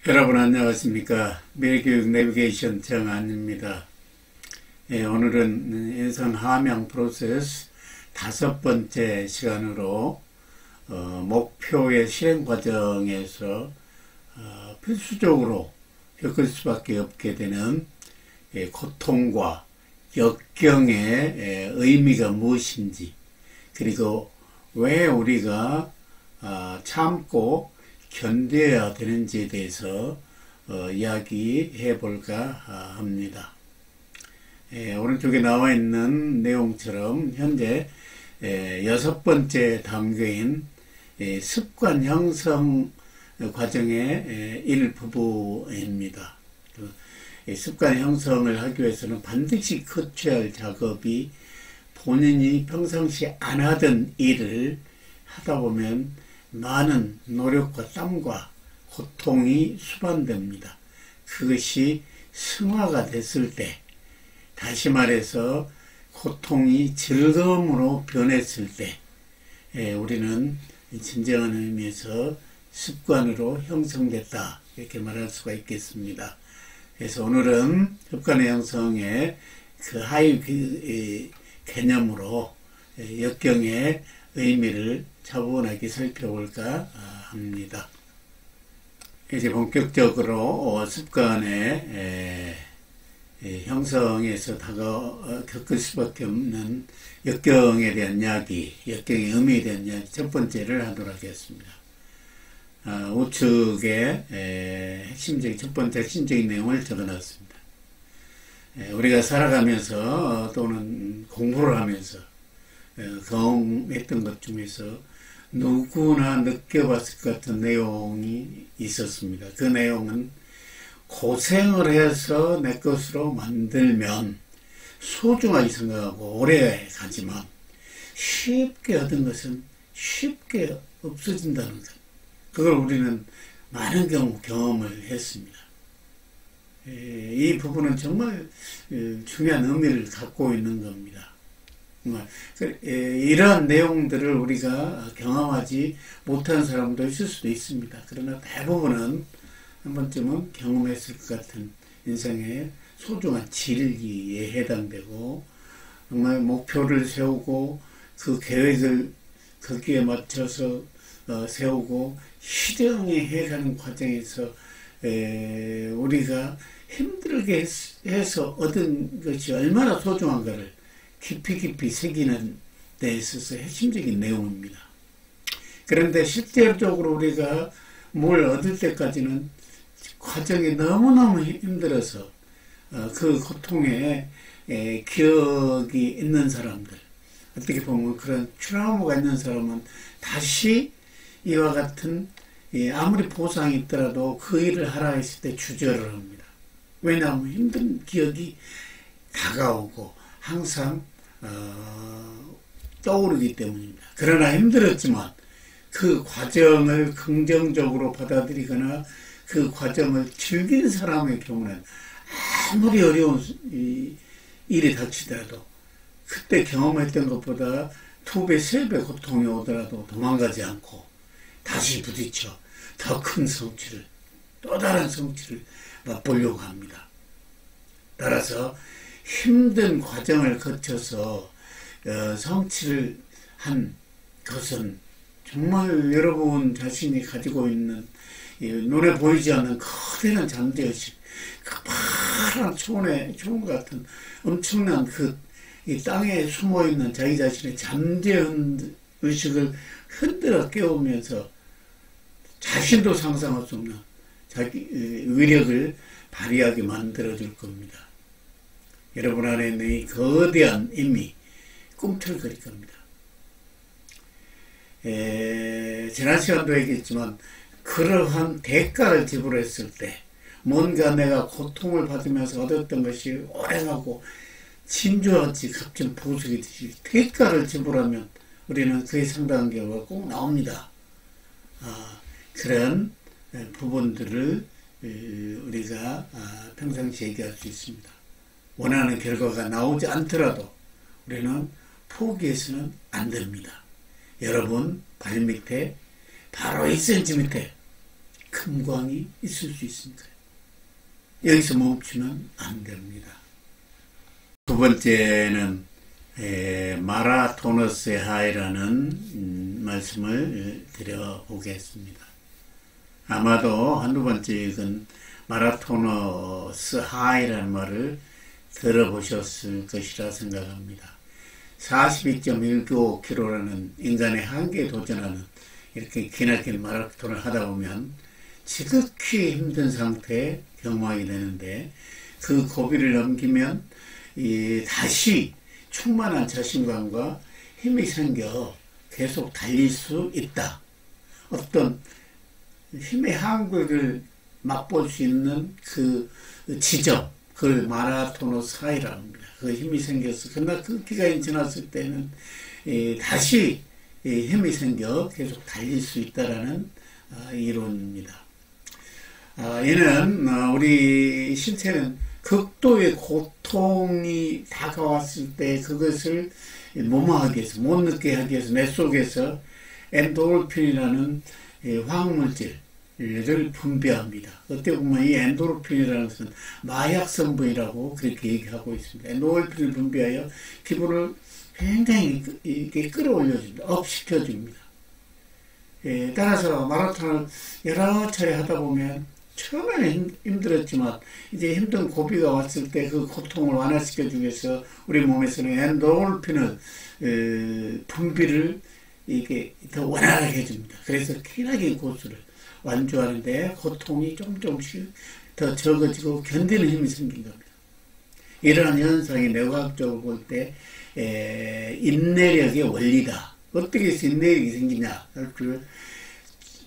여러분 안녕하십니까. 미래교육 내비게이션 정한입니다. 오늘은 인선 함양 프로세스 5번째 시간으로 목표의 실행 과정에서 필수적으로 겪을 수밖에 없게 되는 고통과 역경의 의미가 무엇인지, 그리고 왜 우리가 참고 견뎌야 되는지에 대해서 이야기해 볼까 합니다. 오른쪽에 나와 있는 내용처럼 현재 6번째 단계인 습관 형성 과정의 일부분입니다. 습관 형성을 하기 위해서는 반드시 거쳐야 할 작업이, 본인이 평상시 안 하던 일을 하다 보면 많은 노력과 땀과 고통이 수반됩니다. 그것이 승화가 됐을 때, 다시 말해서 고통이 즐거움으로 변했을 때, 우리는 진정한 의미에서 습관으로 형성됐다, 이렇게 말할 수가 있겠습니다. 그래서 오늘은 습관의 형성의 그 하위 개념으로 역경의 의미를 차분하게 살펴볼까 합니다. 이제 본격적으로 습관의 형성에서 겪을 수밖에 없는 역경에 대한 이야기, 역경의 의미에 대한 이야기 첫 번째를 하도록 하겠습니다. 우측에 첫 번째 핵심적인 내용을 적어놨습니다. 우리가 살아가면서 또는 공부를 하면서 경험했던 것 중에서 누구나 느껴봤을 것 같은 내용이 있었습니다. 그 내용은 고생을 해서 내 것으로 만들면 소중하게 생각하고 오래 가지만 쉽게 얻은 것은 쉽게 없어진다는 것. 그걸 우리는 많은 경우 경험을 했습니다. 이 부분은 정말 중요한 의미를 갖고 있는 겁니다. 이러한 내용들을 우리가 경험하지 못한 사람도 있을 수도 있습니다. 그러나 대부분은 한 번쯤은 경험했을 것 같은 인생의 소중한 진리에 해당되고, 정말 목표를 세우고 그 계획을 거기에 맞춰서 세우고 실행해 해가는 과정에서 우리가 힘들게 해서 얻은 것이 얼마나 소중한가를 깊이 새기는 데 있어서 핵심적인 내용입니다. 그런데 실제적으로 우리가 뭘 얻을 때까지는 과정이 너무너무 힘들어서 그 고통에 기억이 있는 사람들, 어떻게 보면 그런 트라우마가 있는 사람은 다시 이와 같은 아무리 보상이 있더라도 그 일을 하라 했을 때 주저를 합니다. 왜냐하면 힘든 기억이 다가오고 항상 떠오르기 때문입니다. 그러나 힘들었지만 그 과정을 긍정적으로 받아들이거나 그 과정을 즐기는 사람의 경우는 아무리 어려운 일이 닥치더라도 그때 경험했던 것보다 2배, 3배 고통이 오더라도 도망가지 않고 다시 부딪혀 더 큰 성취를, 또 다른 성취를 맛보려고 합니다. 따라서 힘든 과정을 거쳐서 성취를 한 것은 정말 여러분 자신이 가지고 있는 눈에 보이지 않는 커다란 잠재의식, 그 파란 초원 같은 엄청난 이 땅에 숨어있는 자기 자신의 잠재의식을 흔들어 깨우면서 자신도 상상할 수 없는 자기 위력을 발휘하게 만들어줄 겁니다. 여러분 안에 있는 이 거대한 힘이 꿈틀거릴 겁니다. 지난 시간도 얘기했지만, 그러한 대가를 지불했을 때, 뭔가 내가 고통을 받으면서 얻었던 것이 오래가고 진주같이 값진 보석이듯이 대가를 지불하면 우리는 그에 상당한 결과가 꼭 나옵니다. 그런 부분들을 우리가 평상시 얘기할 수 있습니다. 원하는 결과가 나오지 않더라도 우리는 포기해서는 안 됩니다. 여러분 발밑에 바로 1cm 밑에 금광이 있을 수 있습니다. 여기서 멈추면 안 됩니다. 두 번째는 마라토너스의 하이라는 말씀을 드려보겠습니다. 아마도 한두 번씩은 마라토너스 하이라는 말을 들어보셨을 것이라 생각합니다. 42.195km라는 인간의 한계에 도전하는 이렇게 기나긴 마라톤을 하다 보면 지극히 힘든 상태에 경험하게 되는데, 그 고비를 넘기면 다시 충만한 자신감과 힘이 생겨 계속 달릴 수 있다. 어떤 힘의 한계를 맛볼 수 있는 그 지점, 그걸 마라토너스 하이라고 합니다. 그 힘이 생겨서, 그러나 그 기간이 지났을 때는 다시 힘이 생겨 계속 달릴 수 있다라는 이론입니다. 이는 우리 신체는 극도의 고통이 다가왔을 때 그것을 무마하기 위해서, 못 느끼게 하기 위해서 내 속에서 엔도르핀이라는 화학물질을 분비합니다. 어떻게 보면 이 엔도르핀이라는 것은 마약 성분이라고 그렇게 얘기하고 있습니다. 엔도르핀을 분비하여 기분을 굉장히 이렇게 끌어올려줍니다. 업시켜줍니다. 따라서 마라톤을 여러 차례 하다 보면 처음에는 힘들었지만 이제 힘든 고비가 왔을 때 그 고통을 완화시켜주기 위해서 우리 몸에서는 엔도르핀을 분비를 이게 더 원활하게 해줍니다. 그래서 기나긴 고수를 완주하는데 고통이 조금씩 더 적어지고 견디는 힘이 생긴 겁니다. 이러한 현상이 뇌과학적으로 볼 때 인내력의 원리다. 어떻게 해서 인내력이 생기냐?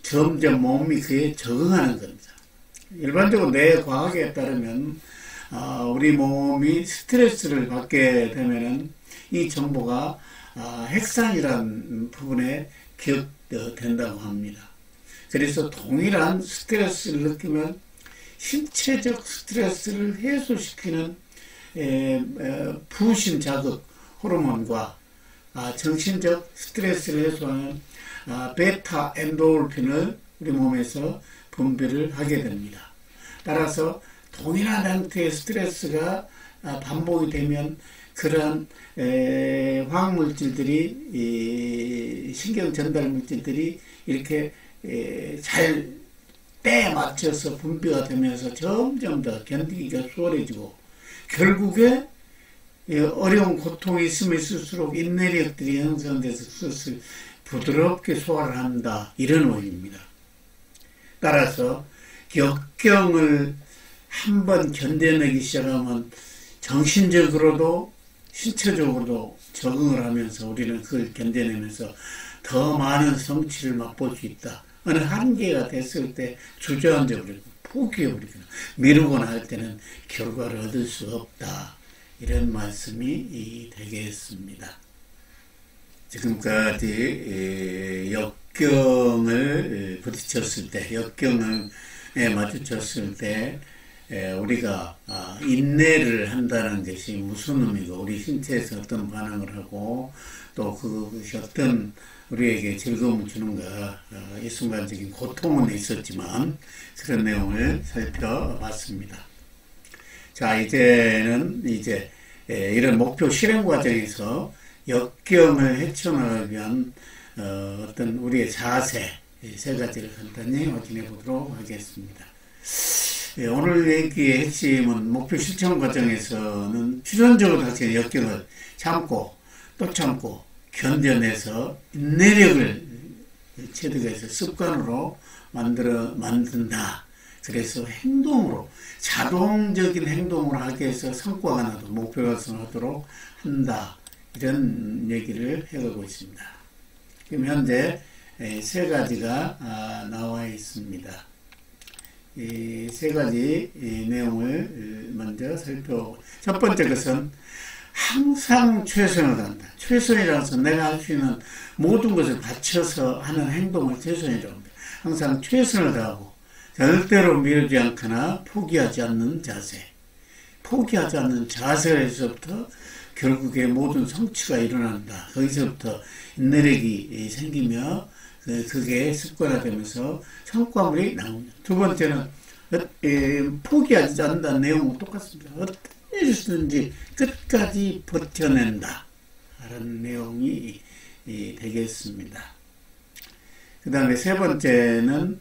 점점 몸이 그에 적응하는 겁니다. 일반적으로 뇌과학에 따르면 우리 몸이 스트레스를 받게 되면은 이 정보가 핵상이라는 부분에 기억된다고 합니다. 그래서 동일한 스트레스를 느끼면 신체적 스트레스를 해소시키는 부신 자극 호르몬과 정신적 스트레스를 해소하는 베타 엔도르핀을 우리 몸에서 분비를 하게 됩니다. 따라서 동일한 형태의 스트레스가 반복이 되면 그러한 화학물질들이, 신경 전달 물질들이 이렇게 잘 때에 맞춰서 분비가 되면서 점점 더 견디기가 수월해지고, 결국에 어려운 고통이 있으면 있을수록 인내력들이 형성돼서 그것을 부드럽게 소화를 한다. 이런 원리입니다. 따라서 역경을 한번 견뎌내기 시작하면 정신적으로도 신체적으로도 적응을 하면서 우리는 그걸 견뎌내면서 더 많은 성취를 맛볼 수 있다. 어느 한계가 됐을 때 주저앉아버리고 포기해버리거나 미루거나 할 때는 결과를 얻을 수 없다. 이런 말씀이 되겠습니다. 지금까지 역경을 부딪혔을 때, 역경에 마주쳤을 때 우리가 인내를 한다는 것이 무슨 의미고, 우리 신체에서 어떤 반응을 하고 또 그것이 어떤 우리에게 즐거움을 주는가, 이 순간적인 고통은 있었지만 그런 내용을 살펴봤습니다. 자, 이제는 이런 목표 실행 과정에서 역경을 헤쳐나가기 위한 어떤 우리의 자세, 세 가지를 간단히 확인해 보도록 하겠습니다. 오늘 얘기의 핵심은 목표 실천 과정에서는 필연적으로 닥치는 역경을 참고 또 참고 견뎌내서 인내력을 체득해서 습관으로 만든다. 그래서 행동으로, 자동적인 행동으로 하게 해서 성과가 나도 목표 달성하도록 한다. 이런 얘기를 해가고 있습니다. 지금 현재 세 가지가 나와 있습니다. 이 세 가지 내용을 먼저 첫 번째 것은 항상 최선을 다한다. 최선이라는 것은 내가 할 수 있는 모든 것을 바쳐서 하는 행동을 최선이라고 합니다. 항상 최선을 다하고 절대로 미루지 않거나 포기하지 않는 자세. 포기하지 않는 자세에서부터 결국에 모든 성취가 일어난다. 거기서부터 인내력이 생기며 그게 습관화되면서 성과물이 나옵니다. 두 번째는 포기하지 않는다는 내용은 똑같습니다. 어떤 일이든지 끝까지 버텨낸다 라는 내용이 되겠습니다. 그 다음에 세 번째는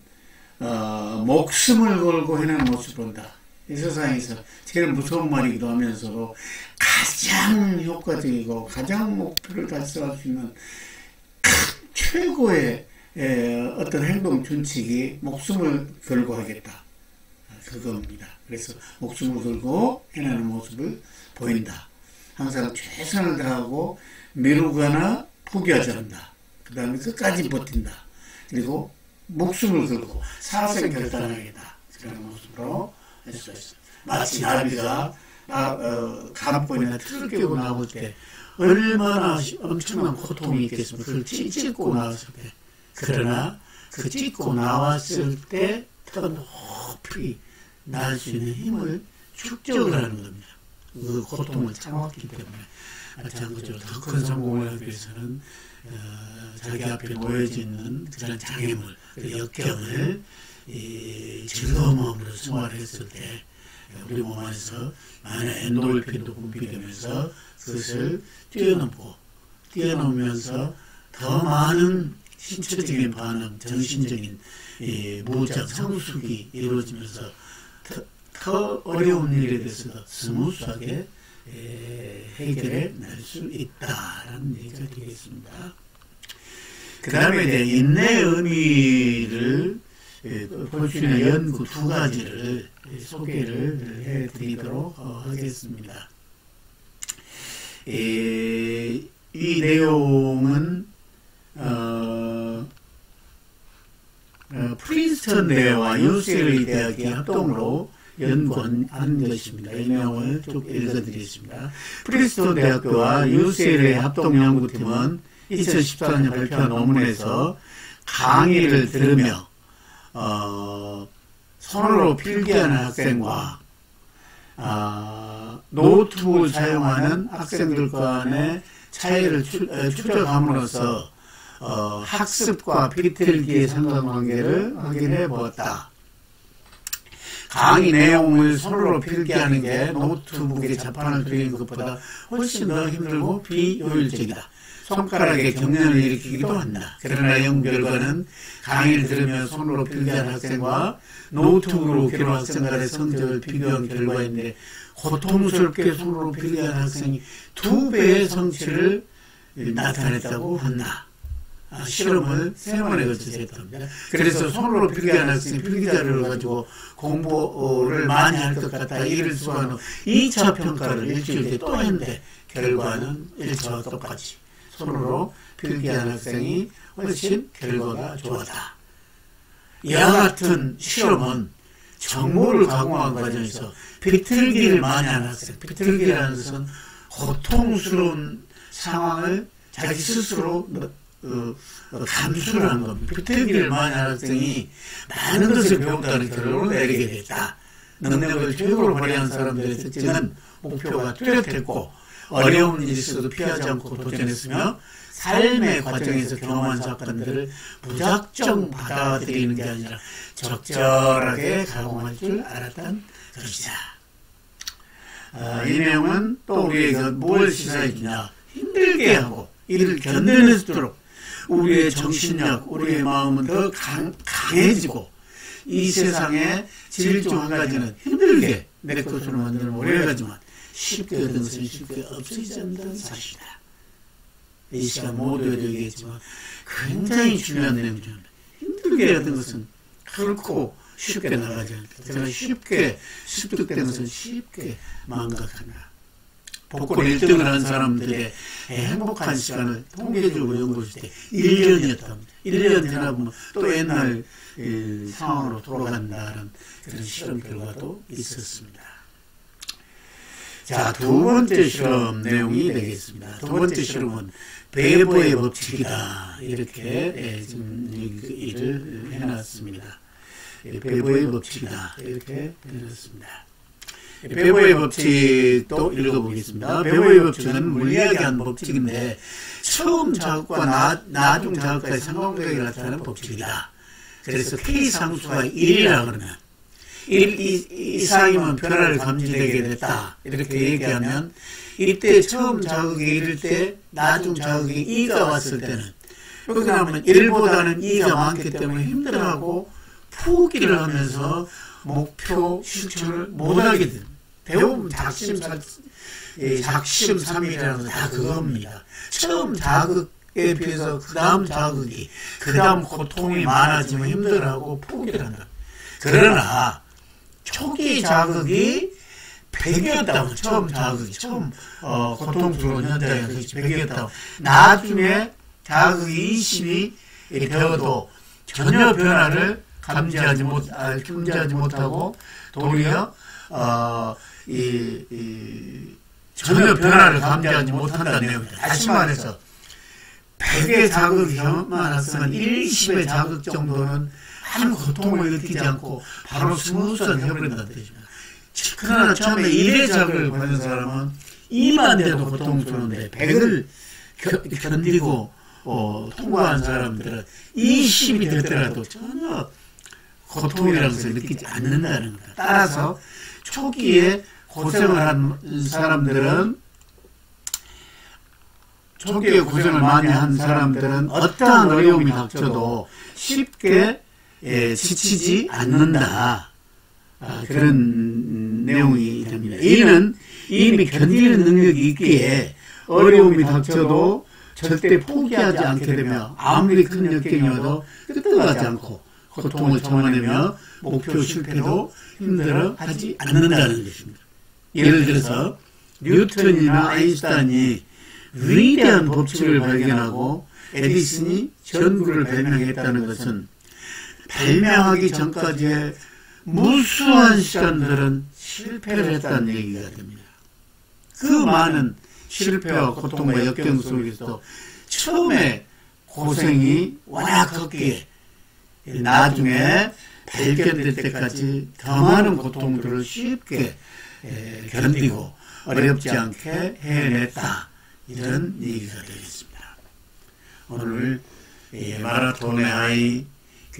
목숨을 걸고 해내는 모습을 본다. 이 세상에서 제일 무서운 말이기도 하면서도 가장 효과적이고 가장 목표를 달성할 수 있는 최고의 어떤 행동 준칙이 목숨을 걸고 하겠다. 그겁니다. 그래서 목숨을 걸고 해내는 모습을 보인다. 항상 최선을 다하고 미루거나 포기하지 않는다. 그 다음에 끝까지 버틴다. 그리고 목숨을 걸고 사생 결단하겠다. 그런 모습으로 할 수가 있습니다. 마치 나비가 감고 있는 틀을 끼고 나올 때 얼마나 엄청난 고통이 있겠습니까? 그걸 찢고 나왔을 때. 그러나 그 찢고 나왔을 때 더 높이 날 수 있는 힘을 축적을 하는 겁니다. 그 고통을 참았기 때문에 마찬가지로 더 큰 성공을 하기 위해서는 자기 앞에 놓여져 있는 그런 장애물, 그 역경을 즐거운 마음으로 생활했을 때 우리 몸 안에서 많은 엔도르핀도 분비되면서 그것을 뛰어넘으면서 더 많은 신체적인 반응, 정신적인 무장, 성숙이 이루어지면서 더 어려운 일에 대해서도 스무스하게 해결해 낼 수 있다라는 얘기가 되겠습니다. 그 다음에 이제 인내의 의미를 볼 수 있는 연구 두 가지를 소개를 해드리도록 하겠습니다. 이 내용은 프린스턴 대와 UCLA 대학이 합동으로 연구한 것입니다. 이 내용을 쭉 읽어드리겠습니다. 프린스턴 대학교와 UCLA 합동연구팀은 2014년 발표한 논문에서 강의를 들으며 손으로 필기하는 학생과 노트북을 사용하는 학생들 간의 차이를 추적함으로써 학습과 비틀기의 상관관계를 확인해 보았다. 강의 내용을 손으로 필기하는 게 노트북에 자판을 그리는 것보다 훨씬 더 힘들고 비효율적이다. 손가락에 경련을 일으키기도 한다. 그러나 연구 결과는 강의를 들으며 손으로 필기한 학생과 노트북으로 기록한 학생 간의 성적을 비교한 결과인데 고통스럽게 손으로 필기한 학생이 2배의 성취를 나타냈다고 한다. 실험을 3번에 걸쳐서 했답니다. 그래서 손으로 필기한 학생이 필기자료를 가지고 공부를 많이 할 것 같다 이를 수한 후 2차 평가를 일주일 뒤에 또 했는데 결과는 1차와 똑같이 손으로 필기한 학생이 훨씬 결과가 좋았다. 이와 같은 실험은 정보를 가공하는 과정에서 비틀기를 많이 하는 학생, 비틀기라는 것은 고통스러운 상황을 자기 스스로 감수를 하는 겁니다. 비틀기를 많이 하는 학생이 많은 것을 배운다는 결론을 내리게 됐다. 능력을 최고로 발휘한 사람들의 특징은 목표가 뚜렷했고 어려운 일이 있어도 피하지 않고 도전했으며 삶의 과정에서 경험한 사건들을 무작정 받아들이는 게 아니라 적절하게 가공할 줄 알았던 것이다. 이 내용은 또 우리에게 뭘 시사해 주냐. 힘들게 하고 이를 견뎌낼 수 있도록 우리의 정신력, 우리의 마음은 더 강해지고 이 세상의 질 중 한 가지는 힘들게 내 것으로 만드는 오래가지만 쉽게 얻은 것은 쉽게 없어지지 않는다는 사실이다. 이 시간 모두에도 얘기했지만 굉장히 중요한 내용입니다. 힘들게 얻은 것은 결코 쉽게 나가지 않는다. 제가 쉽게 습득된 것은 쉽게 망각한다. 복권 1등을 한 사람들의 행복한 시간을 통계적으로 연구했을 때 1년이었답니다. 1년 지나 보면 또 옛날 상황으로 돌아간다는 그런 실험 결과도 있었습니다. 자, 두 번째 실험 내용이 되겠습니다. 두 번째 실험은 베버의 법칙이다. 이렇게 지금 일을 해놨습니다. 베버의 법칙이다. 이렇게 해놨습니다. 베버의 법칙도 읽어보겠습니다. 베버의 법칙은 물리학에 한 법칙인데 처음 자극과 나중 자극과의 상관관계가 나타나는 법칙이다. 그래서 K상수가 1이라 그러면 1 이상이면 변화를 감지되게 됐다. 이렇게 얘기하면 이때 처음 자극이 1일 때 나중 자극이 2가 왔을 때는 여기 나오면 1보다는 2가 많기 때문에 힘들어하고 포기를 하면서 목표 실천을 못하게 됩니다. 대부분 작심삼일이라는 거 다 그겁니다. 처음 자극에 비해서 그 다음 자극이 그 다음 고통이 많아지면 힘들어하고 포기를 한다. 그러나 초기 자극이 100이었다고 처음 자극이 처음 고통스러운 현장에서 100이었다고 나중에 자극이 20이 되어도 전혀 변화를 감지하지 못하고 도리어 전혀 변화를 감지하지 못한다는 내용입니다. 다시 말해서 100의 자극이 많았으면 10의 자극 정도는 아무 고통을 느끼지 않고 바로 스무스하게 해버린다는 뜻입니다. 그러나 처음에 1의 자극을 받는 사람은 2만 돼도 고통스러운데 100을 견디고 통과한 사람들은 20이 되더라도 전혀 고통이라는 것을 느끼지 않는다는 겁니다. 따라서 초기에 고생을 한 사람들은 초기에 고생을 많이 한 사람들은 어떠한 어려움이 닥쳐도 쉽게 지치지 않는다. 그런 내용이 됩니다. 이는 이미 견디는 능력이 있기에 어려움이 닥쳐도 절대 포기하지 않게 되며 아무리 큰 역경이어도 끄떡하지 않고 고통을 참아내며 목표 실패도 힘들어하지 않는다는 것입니다. 예를 들어서 뉴턴이나 아인슈타인이 위대한 법칙을 발견하고 에디슨이 전구를 발명했다는 것은 발명하기 전까지의 무수한 시간들은 실패를 했다는 얘기가 됩니다. 그 많은 실패와 고통과 역경 속에서 처음에 고생이 워낙 컸기에 나중에 발견될 때까지 더 많은 고통들을 쉽게 견디고 어렵지 않게 해냈다. 이런 얘기가 되겠습니다. 오늘 마라톤의 아이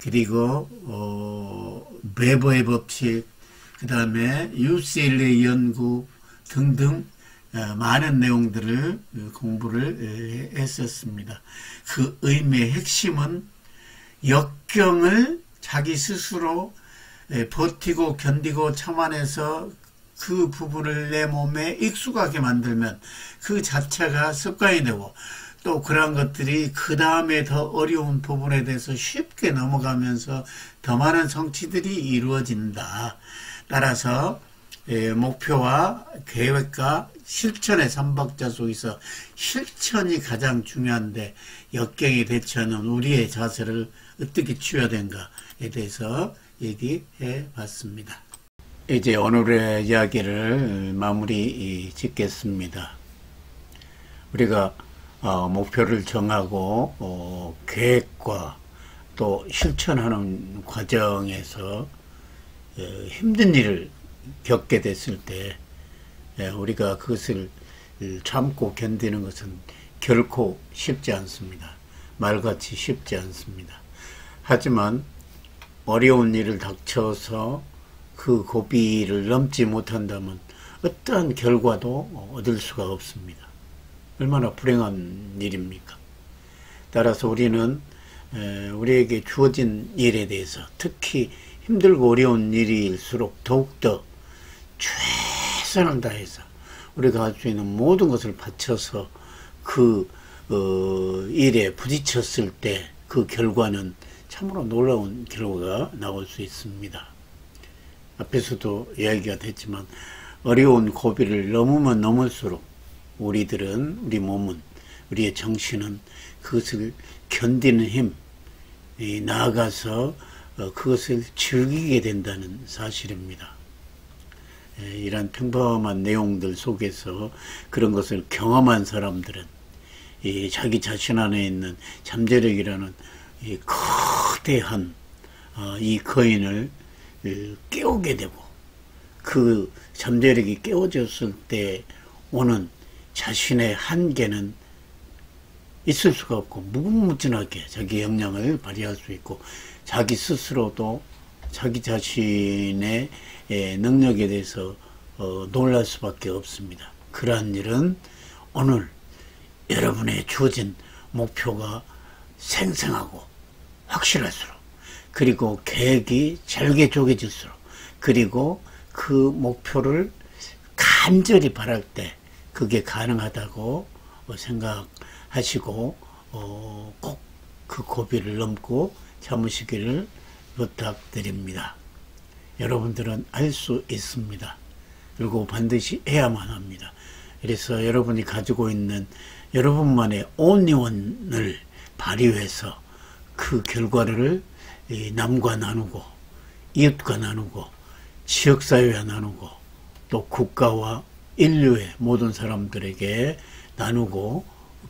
그리고 베버의 법칙 그 다음에 UCLA 연구 등등 많은 내용들을 공부를 했었습니다. 그 의미의 핵심은 역경을 자기 스스로 버티고 견디고 참아내서 그 부분을 내 몸에 익숙하게 만들면 그 자체가 습관이 되고 또 그러한 것들이 그 다음에 더 어려운 부분에 대해서 쉽게 넘어가면서 더 많은 성취들이 이루어진다. 따라서 목표와 계획과 실천의 삼박자 속에서 실천이 가장 중요한데 역경에 대처하는 우리의 자세를 어떻게 취해야 되는가에 대해서 얘기해 봤습니다. 이제 오늘의 이야기를 마무리 짓겠습니다. 우리가 목표를 정하고 계획과 또 실천하는 과정에서 힘든 일을 겪게 됐을 때 우리가 그것을 참고 견디는 것은 결코 쉽지 않습니다. 말같이 쉽지 않습니다. 하지만 어려운 일을 닥쳐서 그 고비를 넘지 못한다면 어떠한 결과도 얻을 수가 없습니다. 얼마나 불행한 일입니까? 따라서 우리는 우리에게 주어진 일에 대해서 특히 힘들고 어려운 일일수록 더욱더 최선을 다해서 우리가 할 수 있는 모든 것을 바쳐서 그 일에 부딪혔을 때 그 결과는 참으로 놀라운 결과가 나올 수 있습니다. 앞에서도 이야기가 됐지만 어려운 고비를 넘으면 넘을수록 우리들은 우리 몸은 우리의 정신은 그것을 견디는 힘 나아가서 그것을 즐기게 된다는 사실입니다. 이런 평범한 내용들 속에서 그런 것을 경험한 사람들은 자기 자신 안에 있는 잠재력이라는 거대한 이 거인을 깨우게 되고 그 잠재력이 깨워졌을 때 오는 자신의 한계는 있을 수가 없고 무궁무진하게 자기 역량을 발휘할 수 있고 자기 스스로도 자기 자신의 능력에 대해서 놀랄 수밖에 없습니다. 그러한 일은 오늘 여러분의 주어진 목표가 생생하고 확실할수록, 그리고 계획이 잘게 쪼개질수록, 그리고 그 목표를 간절히 바랄 때 그게 가능하다고 생각하시고 꼭 그 고비를 넘고 참으시기를 부탁드립니다. 여러분들은 할 수 있습니다. 그리고 반드시 해야만 합니다. 그래서 여러분이 가지고 있는 여러분만의 온리원을 발휘해서 그 결과를 남과 나누고 이웃과 나누고 지역사회와 나누고 또 국가와 인류의 모든 사람들에게 나누고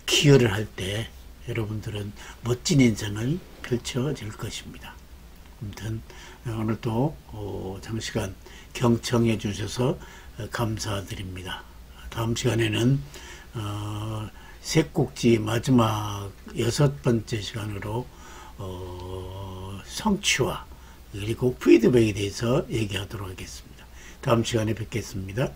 기여를 할 때 여러분들은 멋진 인생을 펼쳐질 것입니다. 아무튼 오늘도 장시간 경청해 주셔서 감사드립니다. 다음 시간에는 셋꼭지 마지막 6번째 시간으로 성취와 그리고 피드백에 대해서 얘기하도록 하겠습니다. 다음 시간에 뵙겠습니다.